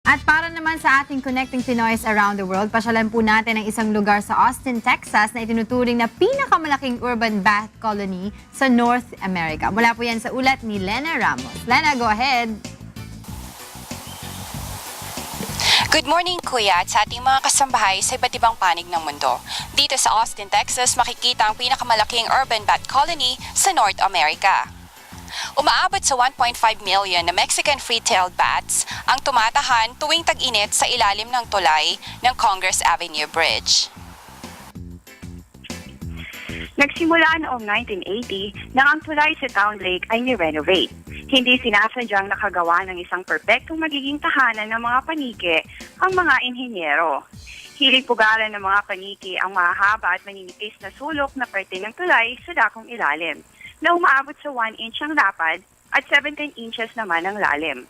At para naman sa ating Connecting Pinoys Around the World, pasyalan po natin ang isang lugar sa Austin, Texas na itinuturing na pinakamalaking urban bath colony sa North America. Mula po yan sa ulat ni Lena Ramos. Lena, go ahead. Good morning, Kuya, at sa ating mga kasambahay sa iba't ibang panig ng mundo. Dito sa Austin, Texas, makikita ang pinakamalaking urban bath colony sa North America. Umaabot sa 1.5 million na Mexican free-tailed bats ang tumatahan tuwing tag-init sa ilalim ng tulay ng Congress Avenue Bridge. Nagsimula noong 1980 nang ang tulay sa Town Lake ay ni-renovate. Hindi sinasadyang nakagawa ng isang perpektong magiging tahanan ng mga paniki ang mga inhinyero. Hilig pugaran ng mga paniki ang mahahaba at maninipis na sulok na parte ng tulay sa dakong ilalim, na umaabot sa 1 inch ang lapad at 17 inches naman ang lalim.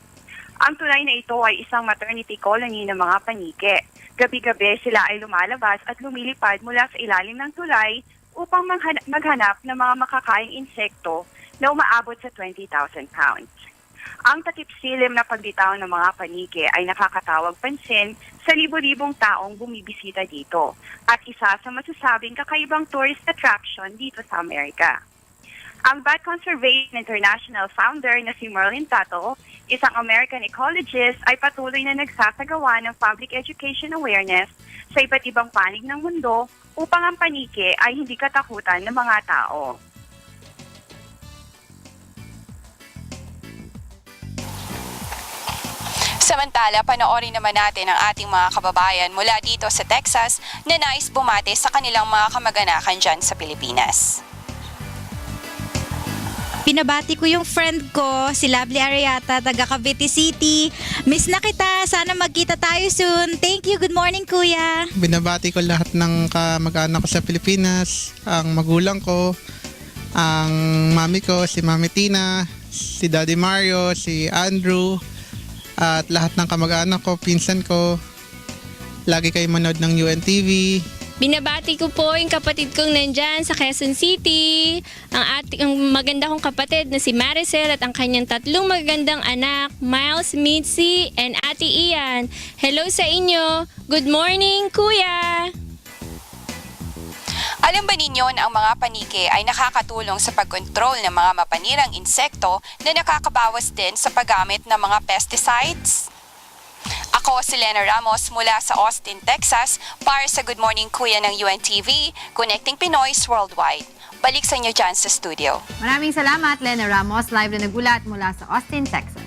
Ang tulay na ito ay isang maternity colony ng mga paniki. Gabi-gabi sila ay lumalabas at lumilipad mula sa ilalim ng tulay upang maghanap ng mga makakaing insekto na umaabot sa 20,000 pounds. Ang takip-silim na pagbitaw ng mga paniki ay nakakatawag pansin sa libo-libong taong bumibisita dito at isa sa masasabing kakaibang tourist attraction dito sa Amerika. Ang Bat Conservation International founder na si Merlin Tato, isang American ecologist, ay patuloy na nagsasagawa ng public education awareness sa iba't ibang panig ng mundo upang ang paniki ay hindi katakutan ng mga tao. Samantala, panoorin naman natin ang ating mga kababayan mula dito sa Texas na nais bumati sa kanilang mga kamag-anakan dyan sa Pilipinas. Pinabati ko yung friend ko, si Lovely Ariata, taga Cavite City. Miss na kita, sana magkita tayo soon. Thank you, good morning kuya. Binabati ko lahat ng kamag-anak ko sa Pilipinas, ang magulang ko, ang mami ko, si Mami Tina, si Daddy Mario, si Andrew, at lahat ng kamag-anak ko, pinsan ko. Lagi kayo manood ng UNTV. Binabati ko po yung kapatid kong nandyan sa Quezon City, ang maganda kong kapatid na si Maricel at ang kanyang 3 magagandang anak, Miles, Mitzi, and Ate Ian. Hello sa inyo. Good morning, Kuya! Alam ba ninyo na ang mga paniki ay nakakatulong sa pagkontrol ng mga mapanirang insekto na nakakabawas din sa paggamit ng mga pesticides? Ako si Lena Ramos mula sa Austin, Texas para sa Good Morning Kuya ng UNTV, Connecting Pinoys Worldwide. Balik sa inyo dyan sa studio. Maraming salamat, Lena Ramos, live na nagulat mula sa Austin, Texas.